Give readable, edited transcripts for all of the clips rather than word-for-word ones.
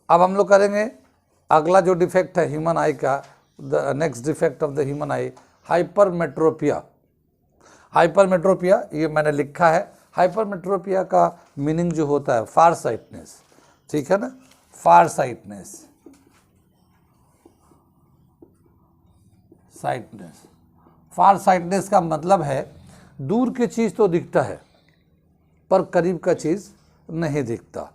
अब हम लोग करेंगे अगला जो डिफेक्ट है ह्यूमन आई का, the next defect of the human I, hypermetropia. Hypermetropia ये मैंने लिखा है। हाइपरमेट्रोपिया का मीनिंग जो होता है फार साइटनेस, ठीक है ना, फार साइटनेस, साइटनेस। फार साइटनेस का मतलब है दूर की चीज़ तो दिखता है पर करीब का चीज़ नहीं दिखता,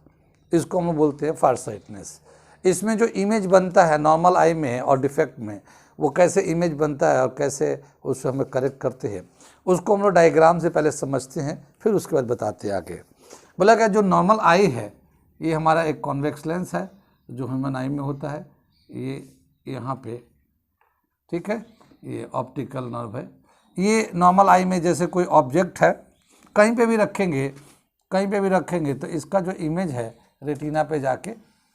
इसको हम बोलते हैं फार साइटनेस। इसमें जो इमेज बनता है नॉर्मल आई में और डिफेक्ट में, वो कैसे इमेज बनता है और कैसे उसको हमें करेक्ट करते हैं, उसको हम लोग डायग्राम से पहले समझते हैं, फिर उसके बाद बताते हैं आगे। बोला क्या, जो नॉर्मल आई है ये हमारा एक कॉन्वेक्स लेंस है जो ह्यूमन आई में होता है, ये यहाँ पे, ठीक है, ये ऑप्टिकल नर्व है। ये नॉर्मल आई में जैसे कोई ऑब्जेक्ट है कहीं पे भी रखेंगे, कहीं पे भी रखेंगे तो इसका जो इमेज है रेटिना पे जाके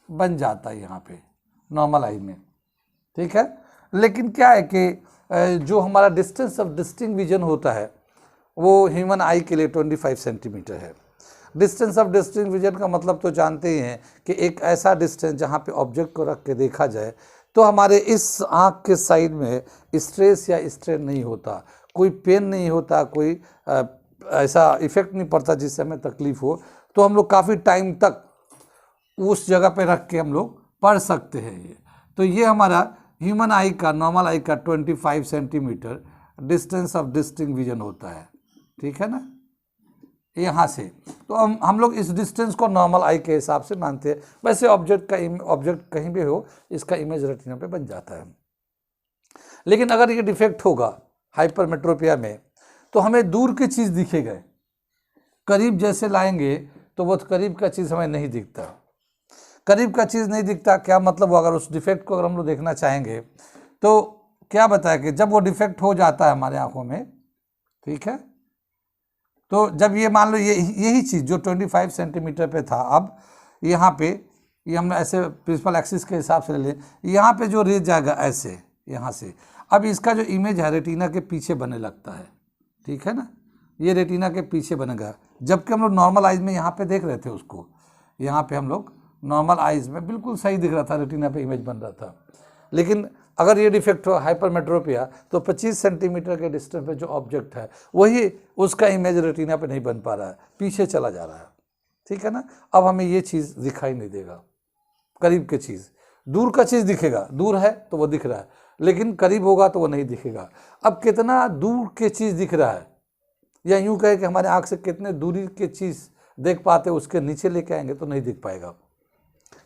बन जाता है यहाँ पे नॉर्मल आई में, ठीक है। लेकिन क्या है कि जो हमारा डिस्टेंस ऑफ डिस्टिंक्ट विजन होता है वो ह्यूमन आई के लिए 25 सेंटीमीटर है। डिस्टेंस ऑफ डिस्टिंक्ट विजन का मतलब तो जानते ही हैं कि एक ऐसा डिस्टेंस जहाँ पे ऑब्जेक्ट को रख के देखा जाए तो हमारे इस आँख के साइड में स्ट्रेस या स्ट्रेन नहीं होता, कोई पेन नहीं होता, कोई ऐसा इफेक्ट नहीं पड़ता जिससे हमें तकलीफ हो, तो हम लोग काफ़ी टाइम तक उस जगह पे रख के हम लोग पढ़ सकते हैं। ये तो ये हमारा ह्यूमन आई का, नॉर्मल आई का 25 centimetre distance of distinct vision होता है, ठीक है ना, यहाँ से। तो हम लोग इस डिस्टेंस को नॉर्मल आई के हिसाब से मानते हैं। वैसे ऑब्जेक्ट कहीं भी हो इसका इमेज रेटिना पे बन जाता है। लेकिन अगर ये डिफेक्ट होगा हाइपरमेट्रोपिया में तो हमें दूर की चीज़ दिखेगा, करीब जैसे लाएंगे तो वो करीब का चीज़ हमें नहीं दिखता। करीब का चीज़ नहीं दिखता क्या मतलब, अगर उस डिफेक्ट को अगर हम लोग देखना चाहेंगे तो क्या बताया कि जब वो डिफेक्ट हो जाता है हमारे आँखों में, ठीक है, तो जब ये मान लो यही चीज़ जो 25 सेंटीमीटर पे था, अब यहाँ पे ये हमने ऐसे प्रिंसिपल एक्सिस के हिसाब से ले लें, यहाँ पे जो रेज जाएगा ऐसे यहाँ से, अब इसका जो इमेज है रेटिना के पीछे बनने लगता है, ठीक है ना, ये रेटिना के पीछे बनेगा। जबकि हम लोग नॉर्मल आइज में यहाँ पे देख रहे थे उसको, यहाँ पे हम लोग नॉर्मल आइज में बिल्कुल सही दिख रहा था, रेटिना पे इमेज बन रहा था। लेकिन अगर ये डिफेक्ट हो हाइपरमेट्रोपिया तो 25 सेंटीमीटर के डिस्टेंस पे जो ऑब्जेक्ट है वही उसका इमेज रेटिना पे नहीं बन पा रहा है, पीछे चला जा रहा है, ठीक है ना। अब हमें ये चीज़ दिखाई नहीं देगा, करीब की चीज़, दूर का चीज़ दिखेगा, दूर है तो वो दिख रहा है, लेकिन करीब होगा तो वो नहीं दिखेगा। अब कितना दूर की चीज़ दिख रहा है, या यूँ कहे कि हमारे आँख से कितने दूरी की चीज़ देख पाते, उसके नीचे लेके आएंगे तो नहीं दिख पाएगा,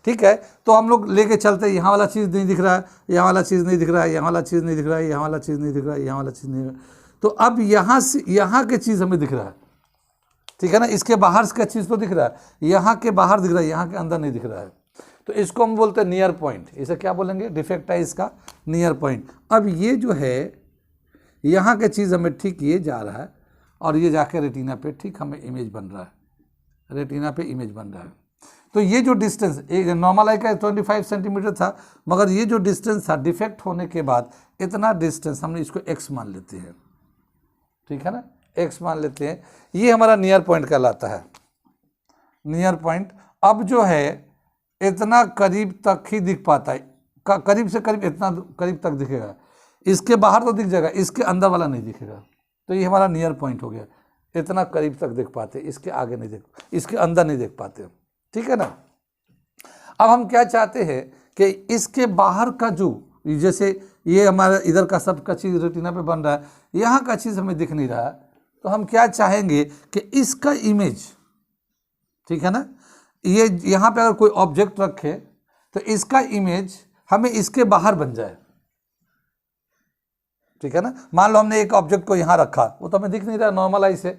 ठीक है। तो हम लोग लेके चलते हैं, यहाँ वाला चीज़ नहीं दिख रहा है, यहाँ वाला चीज़ नहीं दिख रहा है, यहाँ वाला चीज़ नहीं दिख रहा है, यहाँ वाला चीज़ नहीं दिख रहा है, यहाँ वाला चीज़ नहीं दिख रहा है, तो अब यहाँ से यहाँ की चीज़ हमें दिख रहा है, ठीक है ना। इसके बाहर का चीज़ तो दिख रहा है, यहाँ के बाहर दिख रहा है, यहाँ के अंदर नहीं दिख रहा है, तो इसको हम बोलते हैं नियर पॉइंट। इसे क्या बोलेंगे, डिफेक्ट है इसका नियर पॉइंट। अब ये जो है यहाँ की चीज़ हमें ठीक ये जा रहा है और ये जाके रेटिना पे ठीक हमें इमेज बन रहा है, रेटिना पे इमेज बन रहा है। तो ये जो डिस्टेंस एक नॉर्मल आई का 25 सेंटीमीटर था, मगर ये जो डिस्टेंस था डिफेक्ट होने के बाद इतना डिस्टेंस हमने इसको x मान लेते हैं, ठीक है ना, x मान लेते हैं, ये हमारा नियर पॉइंट कहलाता है, नियर पॉइंट। अब जो है इतना करीब तक ही दिख पाता है, करीब से करीब इतना करीब तक दिखेगा, इसके बाहर तो दिख जाएगा, इसके अंदर वाला नहीं दिखेगा, तो ये हमारा नियर पॉइंट हो गया। इतना करीब तक देख पाते, इसके आगे नहीं देख, इसके अंदर नहीं देख पाते, ठीक है ना। अब हम क्या चाहते हैं कि इसके बाहर का जो, जैसे ये हमारा इधर का सब का चीज़ रेटिना पे बन रहा है, यहाँ का चीज़ हमें दिख नहीं रहा है, तो हम क्या चाहेंगे कि इसका इमेज, ठीक है ना, ये यहाँ पे अगर कोई ऑब्जेक्ट रखे तो इसका इमेज हमें इसके बाहर बन जाए, ठीक है ना। मान लो हमने एक ऑब्जेक्ट को यहाँ रखा, वो तो हमें दिख नहीं रहा नॉर्मल आई से,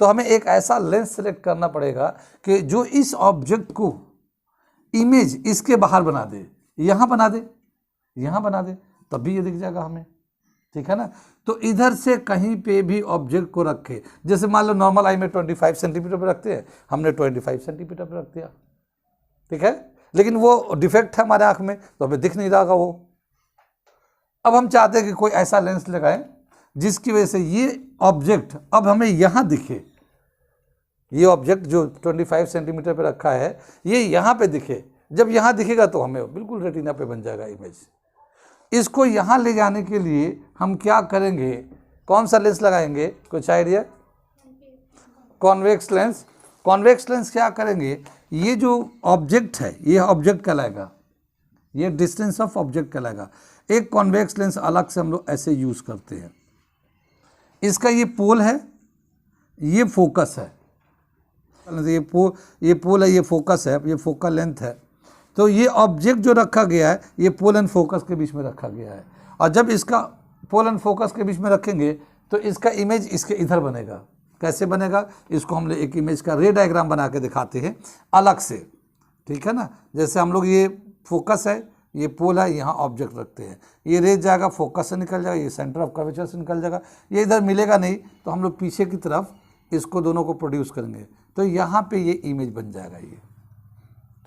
तो हमें एक ऐसा लेंस सेलेक्ट करना पड़ेगा कि जो इस ऑब्जेक्ट को इमेज इसके बाहर बना दे, यहाँ बना दे, यहाँ बना दे, तब भी ये दिख जाएगा हमें, ठीक है ना। तो इधर से कहीं पे भी ऑब्जेक्ट को रखे, जैसे मान लो नॉर्मल आई में 25 सेंटीमीटर पर रखते हैं, हमने 25 सेंटीमीटर पर रख दिया, ठीक है, लेकिन वो डिफेक्ट है हमारे आँख में तो हमें दिख नहीं रहा वो। अब हम चाहते हैं कि कोई ऐसा लेंस लगाएं जिसकी वजह से ये ऑब्जेक्ट अब हमें यहाँ दिखे, ये ऑब्जेक्ट जो 25 सेंटीमीटर पे रखा है ये यहाँ पे दिखे, जब यहाँ दिखेगा तो हमें बिल्कुल रेटिना पे बन जाएगा इमेज। इसको यहाँ ले जाने के लिए हम क्या करेंगे, कौन सा लेंस लगाएंगे, कुछ idea? Convex lens. Convex lens क्या करेंगे, ये जो ऑब्जेक्ट है ये ऑब्जेक्ट कहलाएगा, ये डिस्टेंस ऑफ ऑब्जेक्ट कहलाएगा। एक कॉन्वेक्स लेंस अलग से हम लोग ऐसे यूज़ करते हैं। इसका ये पोल है, ये फोकस है, ये पोल है, ये फोकस है, ये फोकल लेंथ है। तो ये ऑब्जेक्ट जो रखा गया है ये पोल एंड फोकस के बीच में रखा गया है। और जब इसका पोल एंड फोकस के बीच में रखेंगे तो इसका इमेज इसके इधर बनेगा। कैसे बनेगा, इसको हम लोग एक इमेज का रे डायग्राम बना के दिखाते हैं अलग से, ठीक है ना। जैसे हम लोग ये फोकस है, ये पोल है, यहाँ ऑब्जेक्ट रखते हैं, ये रेज जाएगा फोकस से निकल जाएगा, ये सेंटर ऑफ कर्वेचर से निकल जाएगा, ये इधर मिलेगा नहीं, तो हम लोग पीछे की तरफ इसको दोनों को प्रोड्यूस करेंगे, तो यहाँ पे ये इमेज बन जाएगा ये,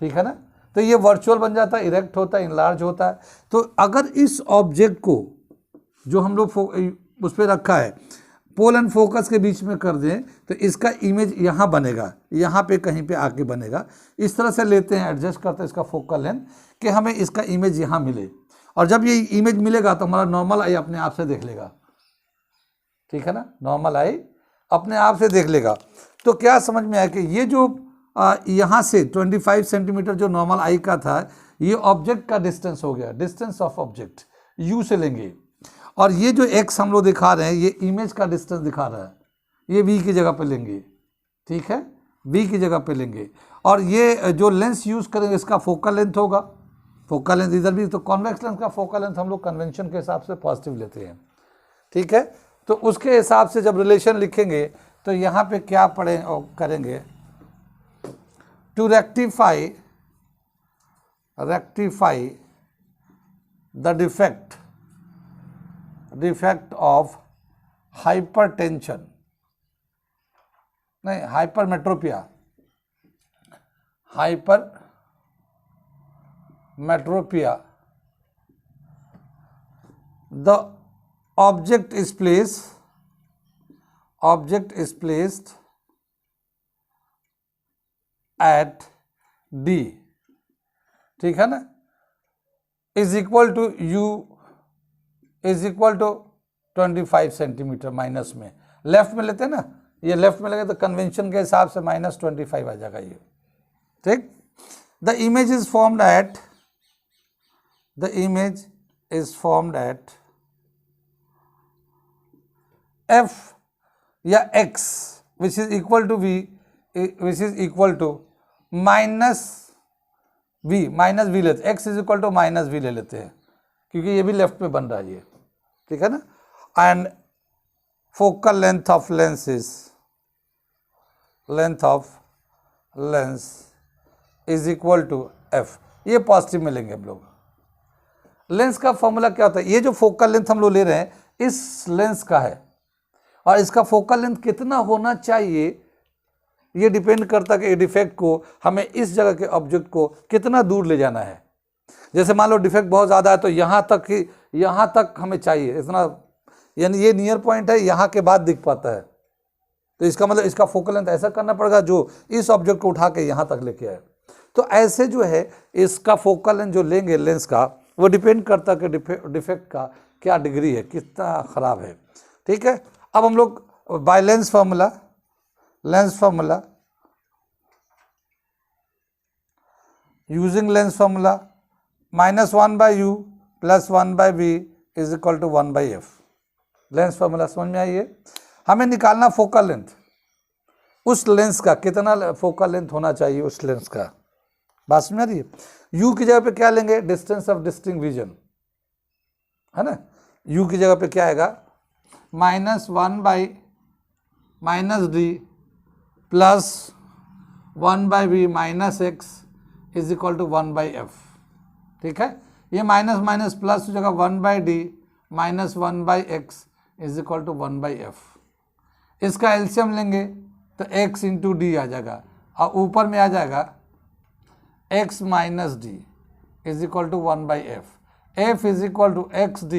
ठीक है ना। तो ये वर्चुअल बन जाता है, इरेक्ट होता है, इनलार्ज होता है। तो अगर इस ऑब्जेक्ट को जो हम लोग उस पर रखा है पोल एंड फोकस के बीच में कर दें तो इसका इमेज यहाँ बनेगा, यहाँ पे कहीं पे आके बनेगा। इस तरह से लेते हैं, एडजस्ट करते हैं इसका फोकल लेंथ कि हमें इसका इमेज यहाँ मिले। और जब ये इमेज मिलेगा तो हमारा नॉर्मल आई अपने आप से देख लेगा, ठीक है ना, नॉर्मल आई अपने आप से देख लेगा। तो क्या समझ में आया कि ये जो यहाँ से 25 सेंटीमीटर जो नॉर्मल आई का था, ये ऑब्जेक्ट का डिस्टेंस हो गया, डिस्टेंस ऑफ ऑब्जेक्ट यू से लेंगे। और ये जो एक्स हम लोग दिखा रहे हैं ये इमेज का डिस्टेंस दिखा रहा है, ये वी की जगह पे लेंगे, ठीक है, वी की जगह पे लेंगे। और ये जो लेंस यूज़ करेंगे इसका फोकल लेंथ होगा, फोकल लेंथ इधर भी, तो कॉन्वेक्स लेंस का फोकल लेंथ हम लोग कन्वेंशन के हिसाब से पॉजिटिव लेते हैं, ठीक है। तो उसके हिसाब से जब रिलेशन लिखेंगे तो यहाँ पे क्या करेंगे, to rectify the defect of hypertension, नहीं hypermetropia, the object is placed at D, ठीक है ना, is equal to U is equal to 25 centimetre minus में, लेफ्ट में लेते हैं ना, ये लेफ्ट में लगे तो कन्वेंशन के हिसाब से -25 आ जाएगा ये, ठीक। The image is formed at F या X which is equal to V which is equal to minus V लेते, X is equal to -V ले लेते हैं क्योंकि ये भी लेफ्ट में बन रहा है ये, ठीक है ना। And focal length of lens is equal to F, ये पॉजिटिव में लेंगे हम लोग। लेंस का फॉर्मूला क्या होता है, ये जो फोकल लेंथ हम लोग ले रहे हैं इस लेंस का है, और इसका फोकल लेंथ कितना होना चाहिए ये डिपेंड करता है कि डिफेक्ट को हमें इस जगह के ऑब्जेक्ट को कितना दूर ले जाना है। जैसे मान लो डिफेक्ट बहुत ज़्यादा है तो यहाँ तक हमें चाहिए इतना, यानी ये नियर पॉइंट है, यहाँ के बाद दिख पाता है, तो इसका मतलब इसका फोकल लेंथ ऐसा करना पड़ेगा जो इस ऑब्जेक्ट को उठा के यहाँ तक लेके आए। तो ऐसे जो है इसका फोकल लेंथ जो लेंगे लेंस का वो डिपेंड करता है कि डिफेक्ट का क्या डिग्री है, कितना ख़राब है, ठीक है। अब हम लोग by lens formula using lens formula -1/u + 1/v is equal to 1/f, lens formula समझ में आइए। हमें निकालना फोकल लेंथ, उस लेंस का कितना फोकल लेंथ होना चाहिए उस लेंस का, बात समझ आ रही है। u की जगह पे क्या लेंगे, डिस्टेंस ऑफ डिस्टिंक्ट विजन, है ना। u की जगह पे क्या आएगा, -1/-d + 1/v -x is equal to 1/f, ठीक है। ये माइनस माइनस प्लस हो जाएगा 1/d - 1/x is equal to 1/f। इसका एलसीएम लेंगे तो x × d आ जाएगा, और ऊपर में आ जाएगा x - d is equal to 1/f, f is equal to xd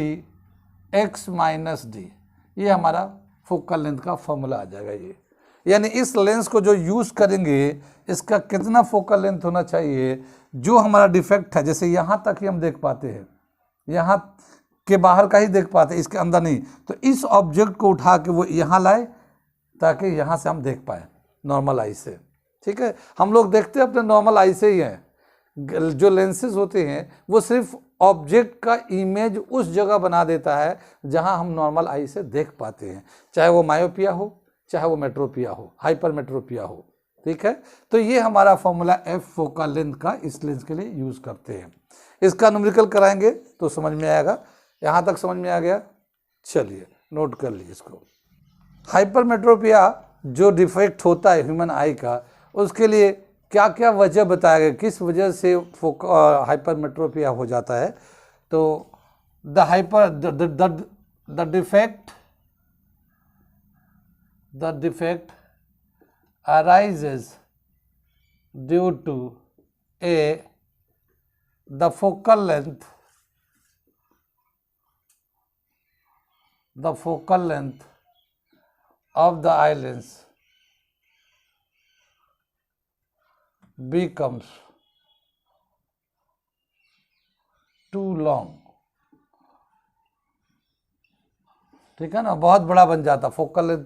x - d, ये हमारा फोकल लेंथ का फॉर्मूला आ जाएगा। यानी इस लेंस को जो यूज़ करेंगे इसका कितना फोकल लेंथ होना चाहिए, जो हमारा डिफेक्ट है, जैसे यहाँ तक ही हम देख पाते हैं, यहाँ के बाहर का ही देख पाते हैं, इसके अंदर नहीं, तो इस ऑब्जेक्ट को उठा के वो यहाँ लाए ताकि यहाँ से हम देख पाए नॉर्मल आई से। ठीक है, हम लोग देखते हैं अपने नॉर्मल आई से ही हैं, जो लेंसेज होते हैं वो सिर्फ ऑब्जेक्ट का इमेज उस जगह बना देता है जहां हम नॉर्मल आई से देख पाते हैं, चाहे वो मायोपिया हो, चाहे वो मेट्रोपिया हो, हाइपर मेट्रोपिया हो। ठीक है, तो ये हमारा फॉर्मूला एफ फोकल लेंथ का इस लेंस के लिए यूज़ करते हैं। इसका न्यूमेरिकल कराएंगे तो समझ में आएगा। यहाँ तक समझ में आ गया, चलिए नोट कर लीजिए इसको। हाइपर मेट्रोपिया जो डिफेक्ट होता है ह्यूमन आई का, उसके लिए क्या क्या वजह बताया गया, किस वजह से हाइपर मेट्रोपिया हो जाता है। तो the defect arises due to the focal length of the eye lens becomes too long। ठीक है ना, बहुत बड़ा बन जाता, फोकल लेंथ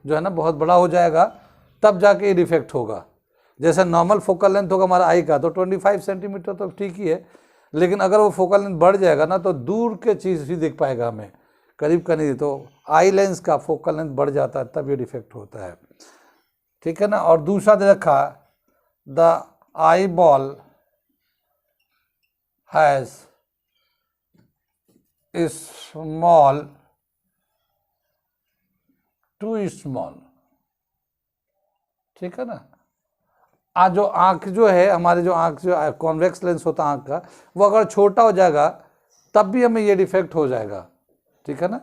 जो है ना बहुत बड़ा हो जाएगा, तब जाके ये डिफेक्ट होगा। जैसे नॉर्मल फोकल लेंथ होगा हमारा आई का तो 25 सेंटीमीटर तो ठीक ही है, लेकिन अगर वो फोकल लेंथ बढ़ जाएगा ना तो दूर के चीज़ ही देख पाएगा हमें, करीब का नहीं। तो आई लेंस का फोकल लेंथ बढ़ जाता है तब ये डिफेक्ट होता है। ठीक है ना, और दूसरा दे रखा the eye ball has small too small. ठीक है ना, जो आँख जो है हमारे, जो आँख जो कॉन्वेक्स लेंस होता है आँख का, वो अगर छोटा हो जाएगा तब भी हमें ये डिफेक्ट हो जाएगा। ठीक है ना,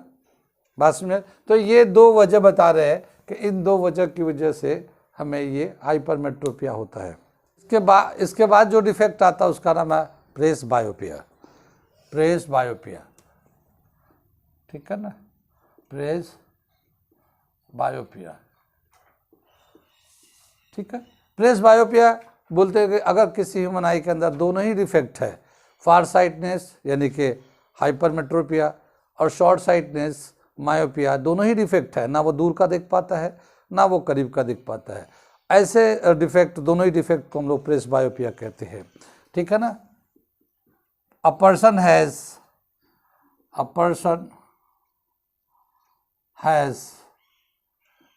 बात में। तो ये दो वजह बता रहे हैं कि इन दो वजह की वजह से हमें ये हाइपरमेट्रोपिया होता है। इसके बाद जो डिफेक्ट आता है उसका नाम है प्रेस बायोपिया। ठीक है ना, प्रेस बायोपिया। ठीक है, प्रेस बायोपिया बोलते हैं कि अगर किसी ह्यूमन आई के अंदर दोनों ही डिफेक्ट है, फार साइटनेस यानी कि हाइपरमेट्रोपिया और शॉर्ट साइटनेस मायोपिया, दोनों ही डिफेक्ट है, ना वो दूर का देख पाता है ना वो करीब का देख पाता है, ऐसे डिफेक्ट, दोनों ही डिफेक्ट को हम लोग प्रेस बायोपिया कहते हैं। ठीक है ना, a person has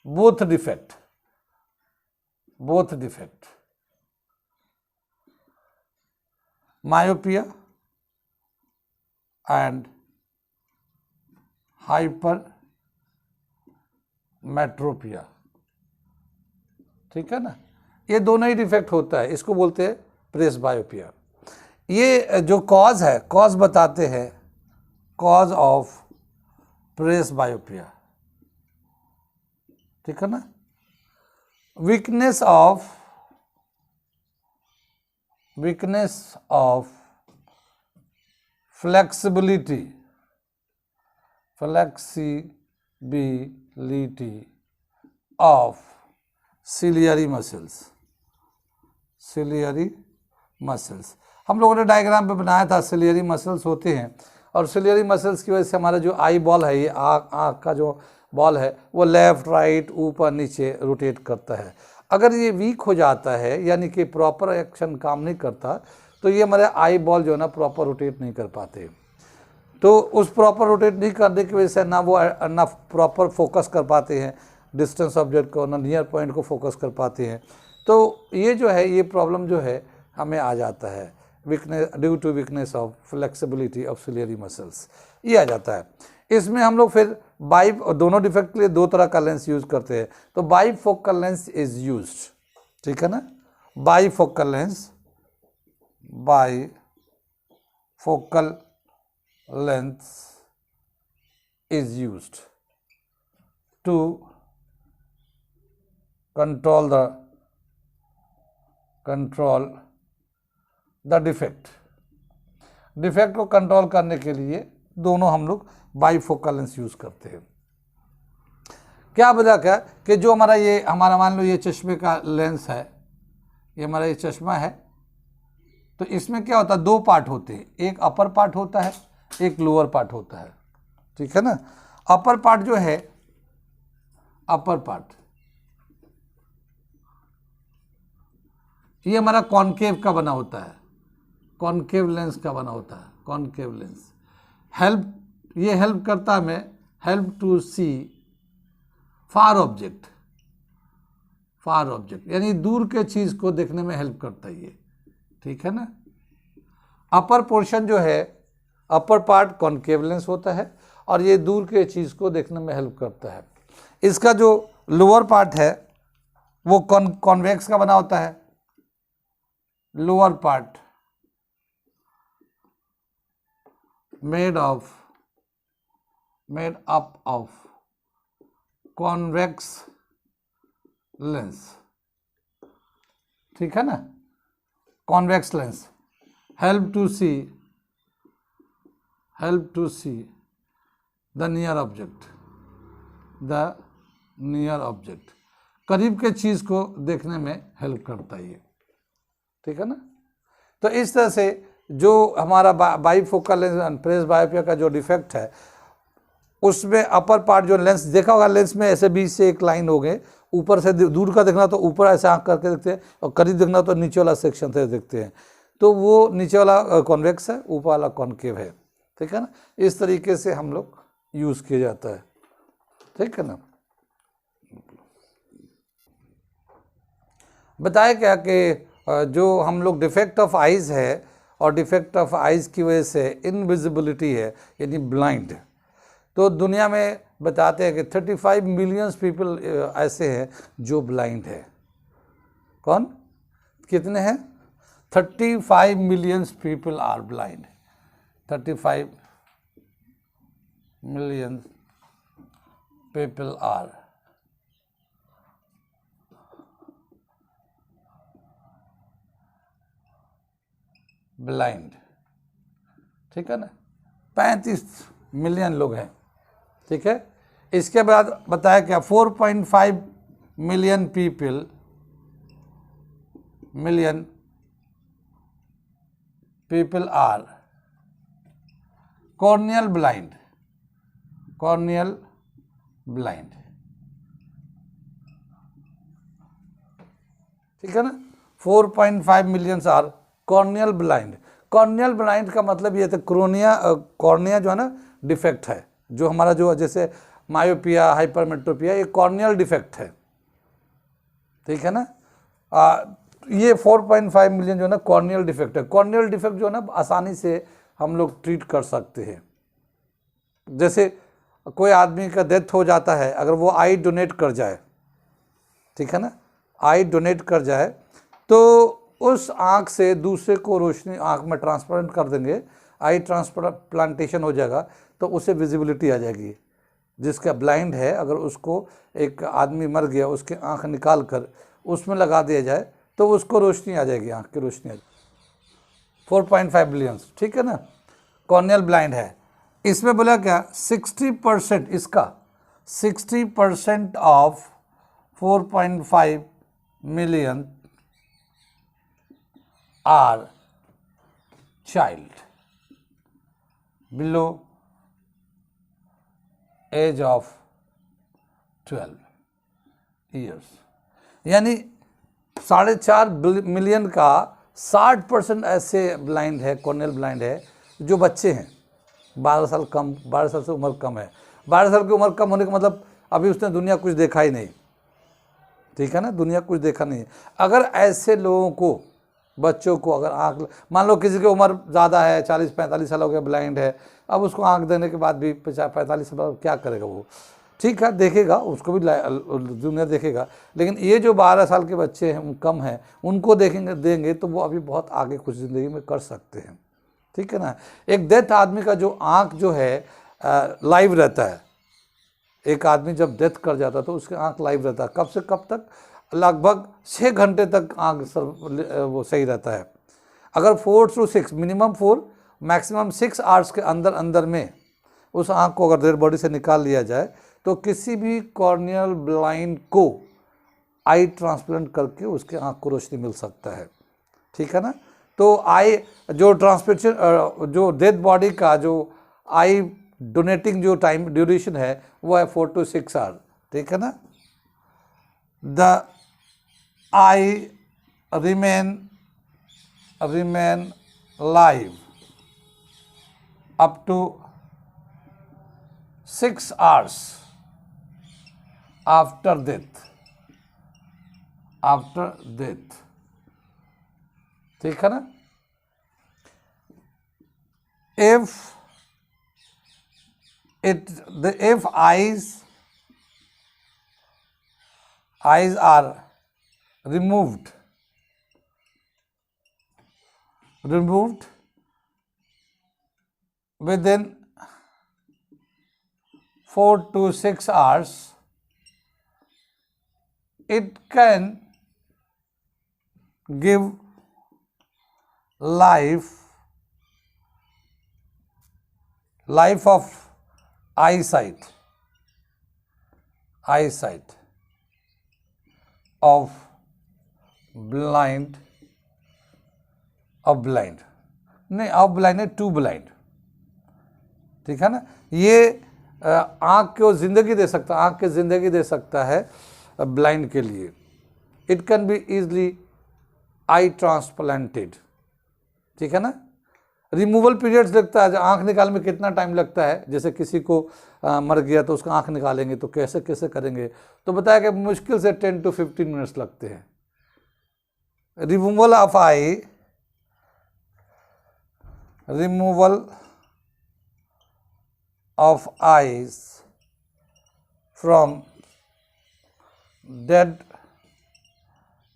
both defect myopia and hypermetropia। ठीक है ना, ये दोनों ही डिफेक्ट होता है, इसको बोलते हैं प्रेस बायोपिया। ये जो कॉज है, कॉज बताते हैं, कॉज ऑफ प्रेस बायोपिया। ठीक है ना, weakness of flexibility of ciliary muscles। हम लोगों ने डायग्राम पे बनाया था, सिलियरी मसल्स होते हैं, और सिलियरी मसल्स की वजह से हमारा जो आई बॉल है, ये आँख का जो बॉल है वो लेफ़्ट राइट ऊपर नीचे रोटेट करता है। अगर ये वीक हो जाता है यानी कि प्रॉपर एक्शन काम नहीं करता, तो ये हमारे आई बॉल जो है ना प्रॉपर रोटेट नहीं कर पाते। तो उस प्रॉपर रोटेट नहीं करने की वजह से ना वो ना प्रॉपर फोकस कर पाते हैं डिस्टेंस ऑब्जेक्ट को, ना नियर पॉइंट को फोकस कर पाते हैं। तो ये जो है, ये प्रॉब्लम जो है हमें आ जाता है, weakness due to weakness of flexibility of ciliary muscles, ये आ जाता है। इसमें हम लोग फिर दोनों डिफेक्ट के लिए दो तरह का लेंस यूज करते हैं। तो बाईफोकल लेंस इज यूज्ड। ठीक है ना, bifocal lens is used to control the defect को कंट्रोल करने के लिए दोनों हम लोग बाईफोकल लेंस यूज करते हैं। क्या बोला क्या कि जो हमारा मान लो ये चश्मे का लेंस है, ये हमारा ये चश्मा है, तो इसमें क्या होता है, दो पार्ट होते हैं, एक अपर पार्ट होता है, एक लोअर पार्ट होता है, ठीक है ना। अपर पार्ट जो है, अपर पार्ट ये हमारा कॉनकेव का बना होता है, कॉनकेव लेंस का बना होता है, कॉनकेव लेंस। ये हेल्प करता है हमें, help to see far object, far object यानी दूर के चीज को देखने में हेल्प करता है ये, ठीक है ना। अपर पोर्शन जो है, अपर पार्ट कॉनकेव लेंस होता है और ये दूर के चीज को देखने में हेल्प करता है। इसका जो लोअर पार्ट है वो कॉन्वेक्स का बना होता है, lower part made up of convex lens, ठीक है ना। Convex lens help to see the near object, करीब के चीज को देखने में हेल्प करता है ये, ठीक है ना। तो इस तरह से जो हमारा बाईफोकल लेंस प्रेस बायोपिया का जो डिफेक्ट है, उसमें अपर पार्ट जो लेंस देखा होगा, लेंस में ऐसे बीच से एक लाइन हो गए, ऊपर से दूर का देखना तो ऊपर ऐसे आंख करके देखते हैं और करीब देखना तो नीचे वाला सेक्शन से देखते हैं, तो वो नीचे वाला कॉन्वेक्स है, ऊपर वाला कॉनकेव है, ठीक है ना। इस तरीके से हम लोग यूज़ किया जाता है, ठीक है ना। बताया क्या कि जो हम लोग डिफेक्ट ऑफ आइज़ है और डिफेक्ट ऑफ आइज़ की वजह से इनविजिबिलिटी है यानी ब्लाइंड, तो दुनिया में बताते हैं कि 35 मिलियन पीपल ऐसे हैं जो ब्लाइंड है। कौन, कितने हैं? 35 million people are blind, 35 million people are blind, ठीक है ना। 35 मिलियन लोग हैं, ठीक है। इसके बाद बताया क्या, 4.5 million people are corneal blind, ठीक है ना। 4.5 million are corneal blind. Corneal blind का मतलब ये था कॉर्निया जो है ना डिफेक्ट है, जो हमारा जो जैसे मायोपिया, हाइपरमेट्रोपिया, ये कॉर्नियल डिफेक्ट है, ठीक है ना। ये 4.5 मिलियन जो है ना कॉर्नियल डिफेक्ट है। कॉर्नियल डिफेक्ट जो है ना आसानी से हम लोग ट्रीट कर सकते हैं। जैसे कोई आदमी का डेथ हो जाता है, अगर वो आई डोनेट कर जाए, ठीक है ना, आई डोनेट कर जाए, तो उस आँख से दूसरे को रोशनी आँख में ट्रांसपेरेंट कर देंगे, आई ट्रांसप्लांटेशन हो जाएगा, तो उसे विजिबिलिटी आ जाएगी। जिसका ब्लाइंड है, अगर उसको एक आदमी मर गया, उसके आँख निकाल कर उसमें लगा दिया जाए तो उसको रोशनी आ जाएगी, आँख की रोशनी आ जाएगी। 4.5 बिलियन, ठीक है ना, कॉर्नियल ब्लाइंड है। इसमें बोला क्या, 60% इसका 60% of 4.5 million are child below age of 12 years, यानी 4.5 मिलियन का 60% ऐसे ब्लाइंड है, कॉर्नियल ब्लाइंड है, जो बच्चे हैं 12 साल से उम्र कम है। 12 साल की उम्र कम होने का मतलब अभी उसने दुनिया कुछ देखा ही नहीं, ठीक है ना, दुनिया कुछ देखा नहीं। अगर ऐसे लोगों को, बच्चों को अगर आँख, मान लो किसी की उम्र ज़्यादा है, 40-45 साल हो गया, ब्लाइंड है, अब उसको आँख देने के बाद भी 45 साल क्या करेगा वो, ठीक है, देखेगा, उसको भी दुनिया देखेगा। लेकिन ये जो 12 साल के बच्चे हैं, कम हैं, उनको देंगे तो वो अभी बहुत आगे कुछ ज़िंदगी में कर सकते हैं, ठीक है ना। एक डेथ आदमी का जो आँख जो है लाइव रहता है। एक आदमी जब डेथ कर जाता है तो उसकी आँख लाइव रहता है, कब से कब तक, लगभग 6 घंटे तक आँख वो सही रहता है। अगर 4 to 6, मिनिमम 4 मैक्सिमम 6 आवर्स के अंदर में उस आँख को अगर डेड बॉडी से निकाल लिया जाए तो किसी भी कॉर्नियल ब्लाइंड को आई ट्रांसप्लांट करके उसके आँख को रोशनी मिल सकता है, ठीक है ना। तो आई जो ट्रांसप्लांटेशन जो डेड बॉडी का जो आई डोनेटिंग जो टाइम ड्यूरेशन है वो है 4 to 6 आवर, ठीक है ना। The eye remain live up to 6 hours after death, ठीक है ना। if eyes are removed within 4 to 6 hours, it can give life of eyesight of blind नहीं टू ब्लाइंड, ठीक है ना। ये आँख को जिंदगी दे सकता है, आँख की जिंदगी दे सकता है ब्लाइंड के लिए। It can be easily I transplanted, ठीक है ना। रिमूवल पीरियड्स लगता है, आँख निकालने में कितना टाइम लगता है, जैसे किसी को मर गया तो उसका आँख निकालेंगे तो कैसे करेंगे, तो बताया कि मुश्किल से 10 to 15 मिनट्स लगते हैं। Removal of eyes from dead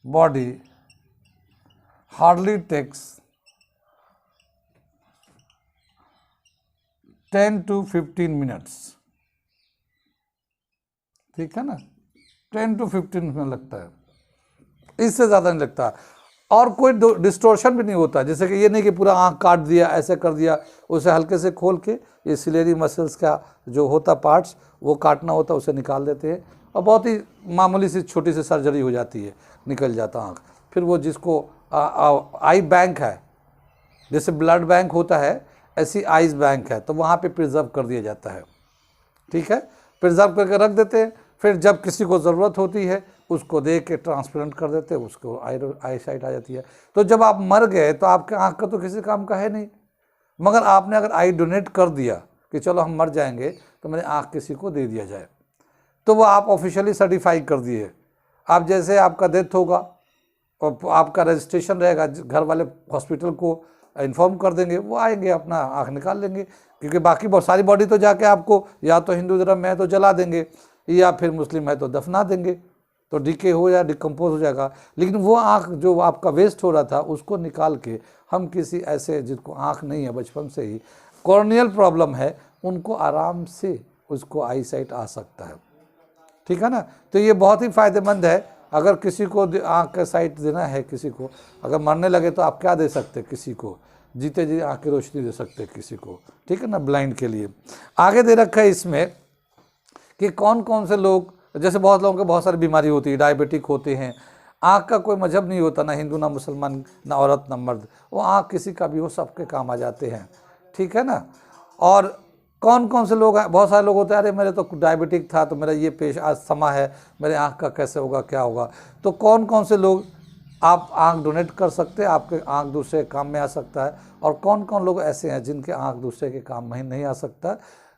body hardly takes 10 to 15 minutes, ठीक है ना। 10 to 15 मिनट लगता है, इससे ज़्यादा नहीं लगता। और कोई डिस्टोर्शन भी नहीं होता, जैसे कि ये नहीं कि पूरा आँख काट दिया, ऐसे कर दिया, उसे हल्के से खोल के ये सिलेरी मसल्स का जो होता पार्ट्स वो काटना होता उसे निकाल देते हैं, और बहुत ही मामूली सी छोटी सी सर्जरी हो जाती है, निकल जाता आँख। फिर वो जिसको आई बैंक है, जैसे ब्लड बैंक होता है ऐसी आइज बैंक है, तो वहाँ पे प्रिजर्व कर दिया जाता है, ठीक है। प्रिजर्व करके रख देते हैं, फिर जब किसी को ज़रूरत होती है उसको दे के ट्रांसप्लांट कर देते हैं, उसको आई साइट आ जाती है। तो जब आप मर गए तो आपके आँख का तो किसी काम का है नहीं, मगर आपने अगर आई डोनेट कर दिया कि चलो हम मर जाएंगे तो मेरे आँख किसी को दे दिया जाए, तो वो आप ऑफिशियली सर्टिफाई कर दिए। आप जैसे आपका डेथ होगा और आपका रजिस्ट्रेशन रहेगा, घर वाले हॉस्पिटल को इन्फॉर्म कर देंगे, वो आएंगे अपना आँख निकाल लेंगे, क्योंकि बाकी बहुत सारी बॉडी तो जाके आपको या तो हिंदू धर्म में है तो जला देंगे, या फिर मुस्लिम है तो दफना देंगे, तो डिके हो या डिकम्पोज हो जाएगा। लेकिन वो आँख जो आपका वेस्ट हो रहा था उसको निकाल के हम किसी ऐसे जिनको आँख नहीं है, बचपन से ही कॉर्नियल प्रॉब्लम है, उनको आराम से उसको आई साइट आ सकता है, ठीक है ना। तो ये बहुत ही फ़ायदेमंद है। अगर किसी को आँख का साइट देना है, किसी को अगर मरने लगे तो आप क्या दे सकते हैं, किसी को जीते जी आँख की रोशनी दे सकते हैं किसी को, ठीक है ना, ब्लाइंड के लिए। आगे दे रखा है इसमें कि कौन कौन से लोग, जैसे बहुत लोगों को बहुत सारी बीमारी होती है, डायबिटिक होते हैं, आँख का कोई मजहब नहीं होता, ना हिंदू ना मुसलमान ना औरत ना मर्द, वो आँख किसी का भी हो सबके काम आ जाते हैं, ठीक है ना। और कौन कौन से लोग, बहुत सारे लोग होते हैं, अरे मेरे तो डायबिटिक था तो मेरा ये पेश आज समा है, मेरे आँख का कैसे होगा क्या होगा। तो कौन कौन से लोग आप आँख डोनेट कर सकते हैं, आपके आँख दूसरे के काम में आ सकता है, और कौन कौन लोग ऐसे हैं जिनके आँख दूसरे के काम में नहीं आ सकता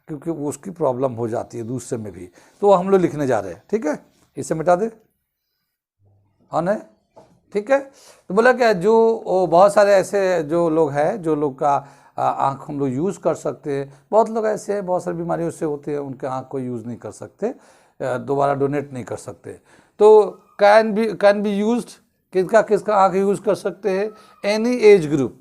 क्योंकि वो उसकी प्रॉब्लम हो जाती है दूसरे में भी। तो हम लोग लिखने जा रहे हैं, ठीक है, इसे मिटा दे है, ठीक है। तो बोला क्या, जो बहुत सारे ऐसे जो लोग हैं, जो लोग का आँख हम लोग यूज़ कर सकते हैं, बहुत लोग ऐसे हैं बहुत सारी बीमारियों से होते हैं उनके आँख को यूज़ नहीं कर सकते, दोबारा डोनेट नहीं कर सकते। तो कैन बी यूज्ड, किसका आँख यूज़ कर सकते हैं, एनी एज ग्रुप,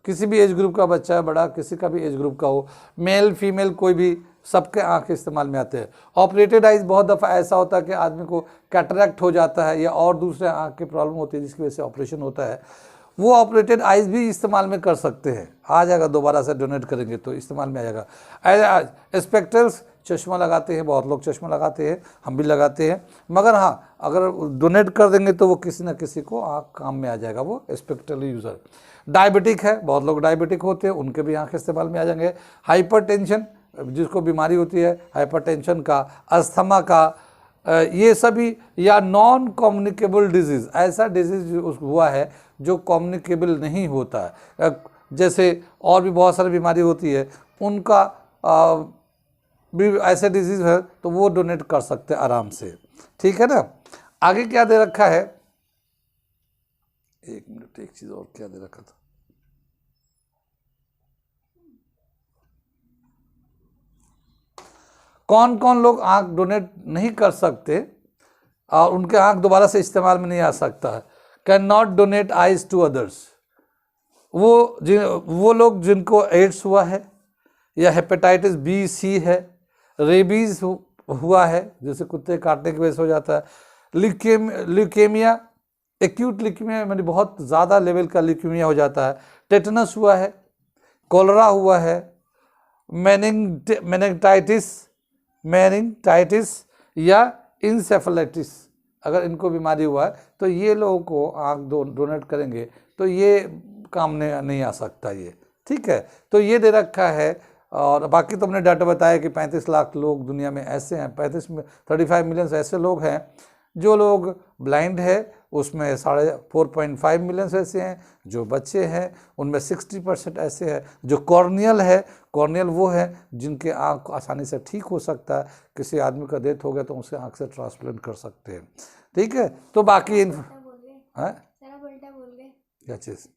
किसी भी एज ग्रुप का बच्चा है, बड़ा किसी का भी एज ग्रुप का हो, मेल फीमेल कोई भी, सबके आँख इस्तेमाल में आते हैं। ऑपरेटेड आइज बहुत दफ़ा ऐसा होता है कि आदमी को कैटरैक्ट हो जाता है या और दूसरे आँख की प्रॉब्लम होती है जिसकी वजह से ऑपरेशन होता है, वो ऑपरेटेड आइज भी इस्तेमाल में कर सकते हैं, आ जाएगा, दोबारा से डोनेट करेंगे तो इस्तेमाल में आ जाएगा। स्पेक्ट्रल्स चश्मा लगाते हैं, बहुत लोग चश्मा लगाते हैं, हम भी लगाते हैं, मगर हाँ अगर डोनेट कर देंगे तो वो किसी न किसी को आँख काम में आ जाएगा, वो स्पेक्ट्रल यूज़र। डायबिटिक है, बहुत लोग डायबिटिक होते हैं, उनके भी आँख इस्तेमाल में आ जाएंगे। हाइपरटेंशन, जिसको बीमारी होती है हाइपरटेंशन का, अस्थमा का, ये सभी, या नॉन कम्युनिकेबल डिजीज़, ऐसा डिजीज़ हुआ है जो कम्युनिकेबल नहीं होता है, जैसे और भी बहुत सारी बीमारी होती है, उनका भी ऐसे डिजीज़ है तो वो डोनेट कर सकते हैं आराम से। ठीक है ना। आगे क्या दे रखा है, एक मिनट, एक चीज़ और क्या दे रखा था, कौन कौन लोग आँख डोनेट नहीं कर सकते और उनके आँख दोबारा से इस्तेमाल में नहीं आ सकता है। Can not donate eyes to others, वो लोग जिनको एड्स हुआ है या हेपेटाइटिस बी सी है, रेबीज हुआ है जैसे कुत्ते काटने की वजह से हो जाता है, ल्यूकेमिया, एक्यूट ल्यूकेमिया यानी बहुत ज़्यादा लेवल का ल्यूकेमिया हो जाता है, टेटनस हुआ है, कोलरा हुआ है, मेनिंगटाइटिस या इंसेफेलाइटिस, अगर इनको बीमारी हुआ है तो ये लोगों को आँख डोनेट करेंगे तो ये काम नहीं आ सकता ये। ठीक है, तो ये दे रखा है। और बाकी तो हमने डाटा बताया कि 35 लाख लोग दुनिया में ऐसे हैं, 35 मिलियन ऐसे लोग हैं। जो लोग ब्लाइंड है उसमें 4.5 मिलियन ऐसे हैं, जो बच्चे हैं उनमें 60% ऐसे हैं। जो कॉर्नियल है, कॉर्नियल वो है जिनके आँख आसानी से ठीक हो सकता है, किसी आदमी का डेथ हो गया तो उसे आँख से ट्रांसप्लांट कर सकते हैं। ठीक है, तो बाकी क्या चीज़